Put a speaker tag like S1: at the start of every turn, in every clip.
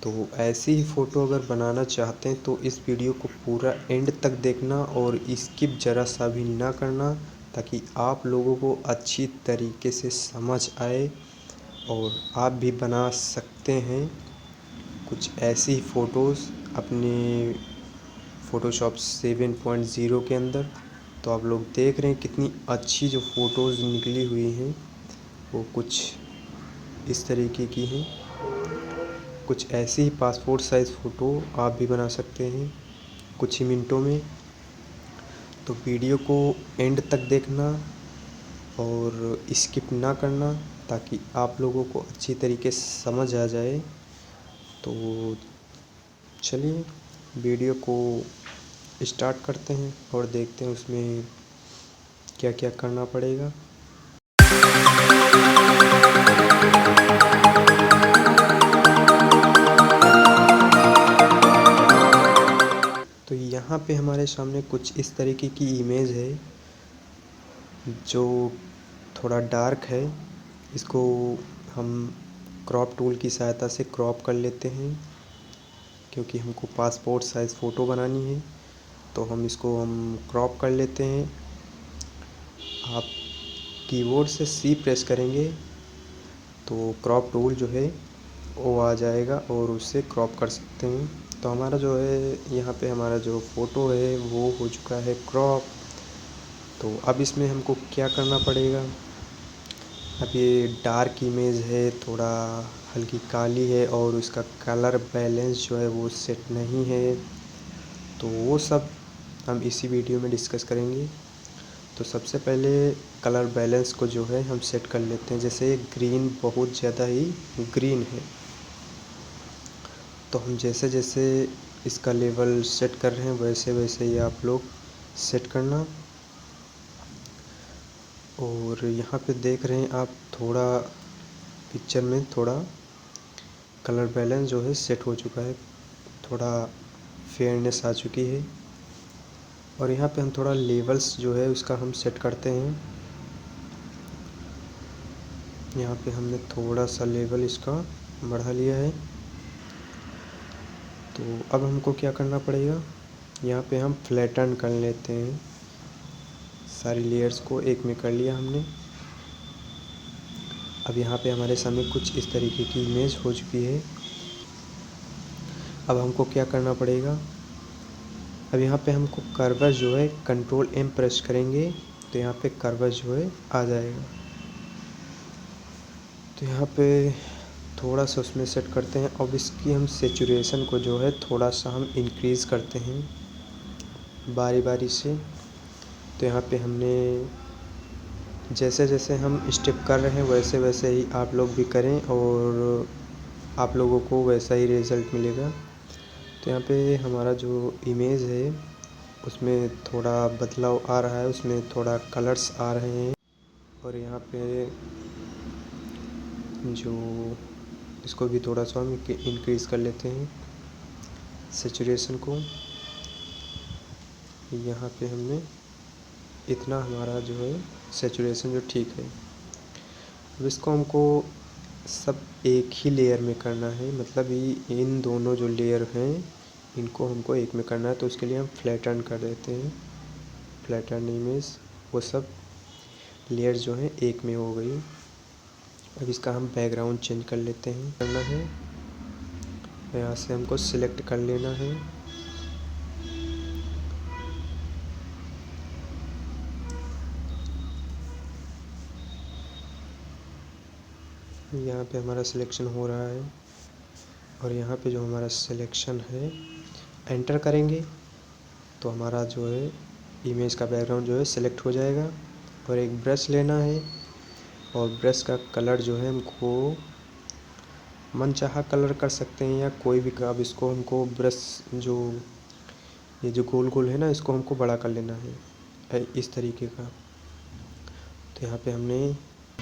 S1: तो ऐसी ही फ़ोटो अगर बनाना चाहते हैं तो इस वीडियो को पूरा एंड तक देखना और स्किप ज़रा सा भी ना करना, ताकि आप लोगों को अच्छी तरीके से समझ आए और आप भी बना सकते हैं कुछ ऐसी ही फ़ोटोज़ अपने फ़ोटोशॉप 7.0 के अंदर। तो आप लोग देख रहे हैं कितनी अच्छी जो फ़ोटोज़ निकली हुई हैं वो कुछ इस तरीके की हैं। कुछ ऐसी ही पासपोर्ट साइज़ फ़ोटो आप भी बना सकते हैं कुछ ही मिनटों में। तो वीडियो को एंड तक देखना और स्किप ना करना, ताकि आप लोगों को अच्छी तरीके से समझ आ जाए। तो चलिए वीडियो को स्टार्ट करते हैं और देखते हैं उसमें क्या क्या करना पड़ेगा। तो यहाँ पे हमारे सामने कुछ इस तरीके की इमेज है जो थोड़ा डार्क है। इसको हम क्रॉप टूल की सहायता से क्रॉप कर लेते हैं, क्योंकि हमको पासपोर्ट साइज़ फ़ोटो बनानी है। तो हम क्रॉप कर लेते हैं। आप कीबोर्ड से सी प्रेस करेंगे तो क्रॉप टूल जो है वो आ जाएगा और उससे क्रॉप कर सकते हैं। तो हमारा जो है यहाँ पे हमारा जो फ़ोटो है वो हो चुका है क्रॉप। तो अब इसमें हमको क्या करना पड़ेगा। अब ये डार्क इमेज है, थोड़ा हल्की काली है और उसका कलर बैलेंस जो है वो सेट नहीं है। तो वो सब हम इसी वीडियो में डिस्कस करेंगे। तो सबसे पहले कलर बैलेंस को जो है हम सेट कर लेते हैं। जैसे ग्रीन बहुत ज़्यादा ही ग्रीन है, तो हम जैसे जैसे इसका लेवल सेट कर रहे हैं वैसे वैसे ही आप लोग सेट करना। और यहाँ पे देख रहे हैं आप थोड़ा पिक्चर में थोड़ा कलर बैलेंस जो है सेट हो चुका है, थोड़ा फेयरनेस आ चुकी है। और यहाँ पे हम थोड़ा लेवल्स जो है उसका हम सेट करते हैं। यहाँ पे हमने थोड़ा सा लेवल इसका बढ़ा लिया है। तो अब हमको क्या करना पड़ेगा, यहाँ पे हम फ्लैटन कर लेते हैं। सारी लेयर्स को एक में कर लिया हमने। अब यहाँ पे हमारे सामने कुछ इस तरीके की इमेज हो चुकी है। अब हमको क्या करना पड़ेगा, अब यहाँ पे हमको कर्वर जो है कंट्रोल एम प्रेस करेंगे तो यहाँ पे कर्वर जो है आ जाएगा। तो यहाँ पे थोड़ा सा उसमें सेट करते हैं। अब इसकी हम सेचुरेशन को जो है थोड़ा सा हम इंक्रीज़ करते हैं बारी बारी से। तो यहाँ पे हमने जैसे जैसे हम स्टेप कर रहे हैं वैसे वैसे ही आप लोग भी करें और आप लोगों को वैसा ही रिज़ल्ट मिलेगा। तो यहाँ पे हमारा जो इमेज है उसमें थोड़ा बदलाव आ रहा है, उसमें थोड़ा कलर्स आ रहे हैं। और यहाँ पे जो इसको भी थोड़ा सा हम इंक्रीज़ कर लेते हैं सेचुरेशन को। यहाँ पे हमने इतना हमारा जो है सेचुरेशन जो ठीक है। अब इसको हमको सब एक ही लेयर में करना है, मतलब इन दोनों जो लेयर हैं इनको हमको एक में करना है। तो उसके लिए हम फ्लैटन कर देते हैं, फ्लैटन इमेज। वो सब लेयर जो हैं एक में हो गई। अब इसका हम बैकग्राउंड चेंज कर लेते हैं, करना है यहाँ से हमको सिलेक्ट कर लेना है। यहाँ पे हमारा सिलेक्शन हो रहा है और यहाँ पे जो हमारा सिलेक्शन है एंटर करेंगे तो हमारा जो है इमेज का बैकग्राउंड जो है सिलेक्ट हो जाएगा। और एक ब्रश लेना है और ब्रश का कलर जो है हमको मनचाहा कलर कर सकते हैं या कोई भी। अब इसको हमको ब्रश जो ये जो गोल गोल है ना इसको हमको बड़ा कर लेना है इस तरीके का। तो यहाँ पे हमने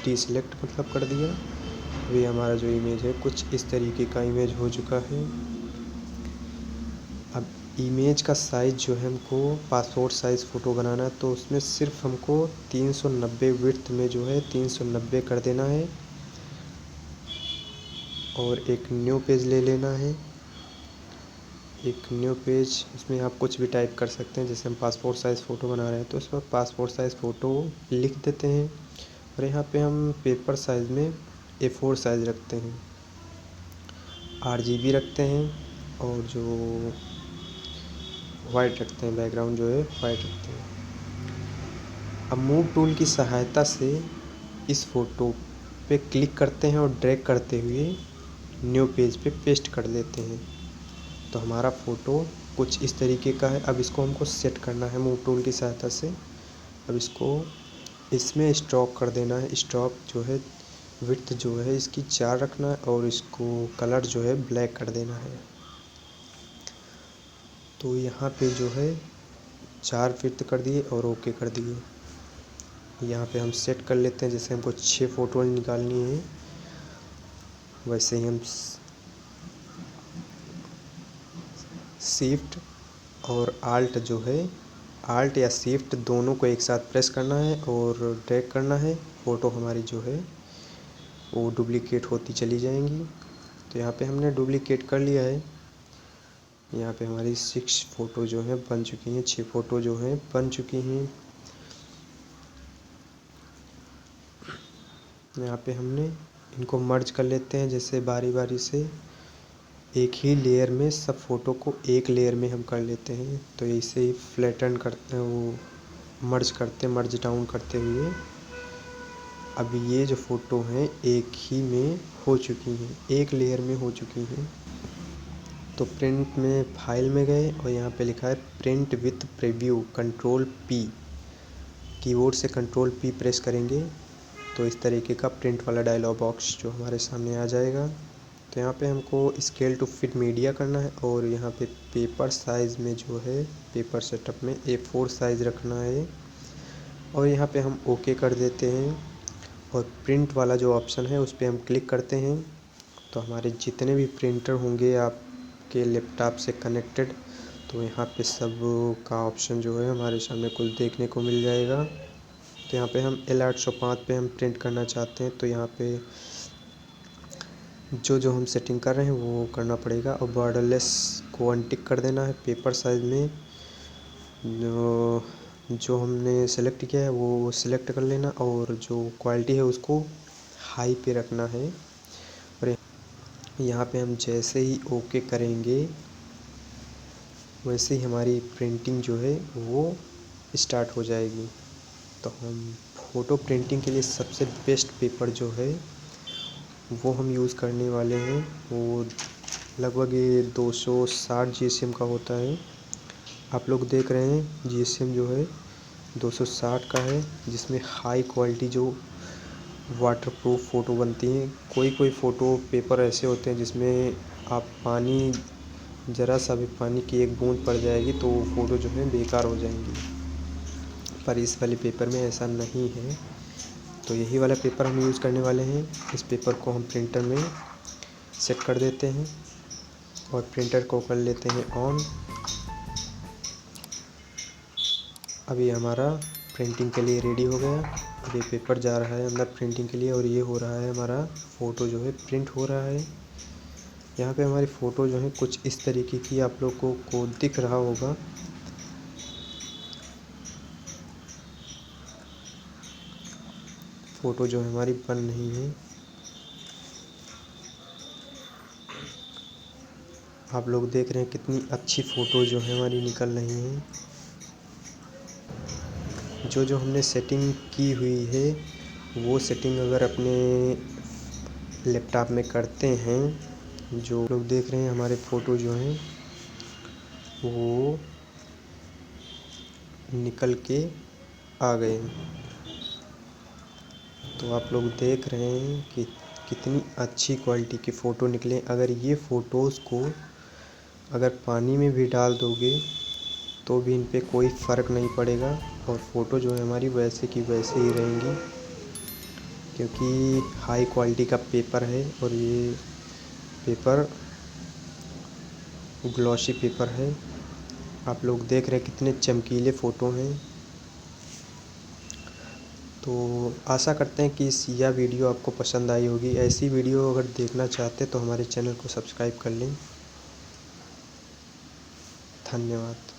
S1: डीसेलेक्ट मतलब कर दिया। अभी हमारा जो इमेज है कुछ इस तरीके का इमेज हो चुका है। अब इमेज का साइज़ जो है हमको पासपोर्ट साइज़ फ़ोटो बनाना है, तो उसमें सिर्फ हमको 390 विड्थ में जो है 390 कर देना है और एक न्यू पेज ले लेना है। एक न्यू पेज, इसमें आप कुछ भी टाइप कर सकते हैं। जैसे हम पासपोर्ट साइज़ फ़ोटो बना रहे हैं तो इसमें पासपोर्ट साइज़ फ़ोटो लिख देते हैं और यहाँ पे हम पेपर साइज़ में A4 साइज़ रखते हैं, RGB रखते हैं और जो वाइट रखते हैं, बैकग्राउंड जो है वाइट रखते हैं। अब मूव टूल की सहायता से इस फ़ोटो पे क्लिक करते हैं और ड्रैग करते हुए न्यू पेज पे पेस्ट कर देते हैं। तो हमारा फ़ोटो कुछ इस तरीके का है। अब इसको हमको सेट करना है मूव टूल की सहायता से। अब इसको इसमें स्ट्रोक कर देना है। स्ट्रोक जो है विड्थ जो है इसकी 4 रखना है और इसको कलर जो है ब्लैक कर देना है। तो यहाँ पे जो है 4 विड्थ कर दिए और ओके कर दिए। यहाँ पे हम सेट कर लेते हैं। जैसे हमको 6 फ़ोटो निकालनी है वैसे ही हम शिफ्ट और आल्ट जो है, आल्ट या शिफ्ट दोनों को एक साथ प्रेस करना है और ड्रैग करना है। फ़ोटो हमारी जो है वो डुप्लिकेट होती चली जाएंगी। तो यहाँ पे हमने डुप्लिकेट कर लिया है। यहाँ पे हमारी 6 फ़ोटो जो हैं बन चुकी हैं, 6 फ़ोटो जो हैं बन चुकी हैं। यहाँ पे हमने इनको मर्ज कर लेते हैं। जैसे बारी बारी से एक ही लेयर में सब फ़ोटो को एक लेयर में हम कर लेते हैं। तो ऐसे ही फ्लैटन करते हैं, वो मर्ज डाउन करते हुए अब ये जो फ़ोटो हैं एक ही में हो चुकी हैं, एक लेयर में हो चुकी हैं। तो प्रिंट में फाइल में गए और यहाँ पे लिखा है print with preview, control P, keyboard से कंट्रोल P प्रेस करेंगे तो इस तरीके का प्रिंट वाला डायलॉग बॉक्स जो हमारे सामने आ जाएगा। तो यहाँ पे हमको स्केल टू फिट मीडिया करना है और यहाँ पे पेपर साइज़ में जो है पेपर सेटअप में A4 साइज़ रखना है और यहाँ पे हम ओके कर देते हैं। और प्रिंट वाला जो ऑप्शन है उस पर हम क्लिक करते हैं तो हमारे जितने भी प्रिंटर होंगे आपके लैपटॉप से कनेक्टेड, तो यहाँ पे सब का ऑप्शन जो है हमारे सामने कुछ देखने को मिल जाएगा। तो यहाँ पे हम L805 पे हम प्रिंट करना चाहते हैं तो यहाँ पे जो हम सेटिंग कर रहे हैं वो करना पड़ेगा और बॉर्डरलेस को अनटिक कर देना है। पेपर साइज़ में जो हमने सेलेक्ट किया है वो सिलेक्ट कर लेना और जो क्वालिटी है उसको हाई पे रखना है। और यहाँ पे हम जैसे ही ओके करेंगे वैसे ही हमारी प्रिंटिंग जो है वो स्टार्ट हो जाएगी। तो हम फ़ोटो प्रिंटिंग के लिए सबसे बेस्ट पेपर जो है वो हम यूज़ करने वाले हैं। वो लगभग ये 260 GSM का होता है। आप लोग देख रहे हैं GSM जो है 260 का है, जिसमें हाई क्वालिटी जो वाटरप्रूफ फ़ोटो बनती हैं। कोई फ़ोटो पेपर ऐसे होते हैं जिसमें आप पानी, ज़रा सा भी पानी की एक बूंद पड़ जाएगी तो वो फ़ोटो जो है बेकार हो जाएंगी, पर इस वाले पेपर में ऐसा नहीं है। तो यही वाला पेपर हम यूज़ करने वाले हैं। इस पेपर को हम प्रिंटर में सेट कर देते हैं और प्रिंटर को कर लेते हैं ऑन। अभी हमारा प्रिंटिंग के लिए रेडी हो गया। अभी पेपर जा रहा है अंदर प्रिंटिंग के लिए और ये हो रहा है हमारा फ़ोटो जो है प्रिंट हो रहा है। यहाँ पे हमारी फ़ोटो जो है कुछ इस तरीके की आप लोगों को दिख रहा होगा। फ़ोटो जो हमारी बन रही है, आप लोग देख रहे हैं कितनी अच्छी फ़ोटो जो है हमारी निकल रही है। जो हमने सेटिंग की हुई है वो सेटिंग अगर अपने लैपटॉप में करते हैं, जो लोग देख रहे हैं हमारे फ़ोटो जो हैं वो निकल के आ गए। तो आप लोग देख रहे हैं कि कितनी अच्छी क्वालिटी की फ़ोटो निकले। अगर ये फ़ोटोज़ को अगर पानी में भी डाल दोगे तो भी इन पे कोई फ़र्क नहीं पड़ेगा और फ़ोटो जो है हमारी वैसे की वैसे ही रहेंगी, क्योंकि हाई क्वालिटी का पेपर है और ये पेपर ग्लॉसी पेपर है। आप लोग देख रहे हैं कितने चमकीले फ़ोटो हैं। तो आशा करते हैं कि यह वीडियो आपको पसंद आई होगी। ऐसी वीडियो अगर देखना चाहते तो हमारे चैनल को सब्सक्राइब कर लें। धन्यवाद।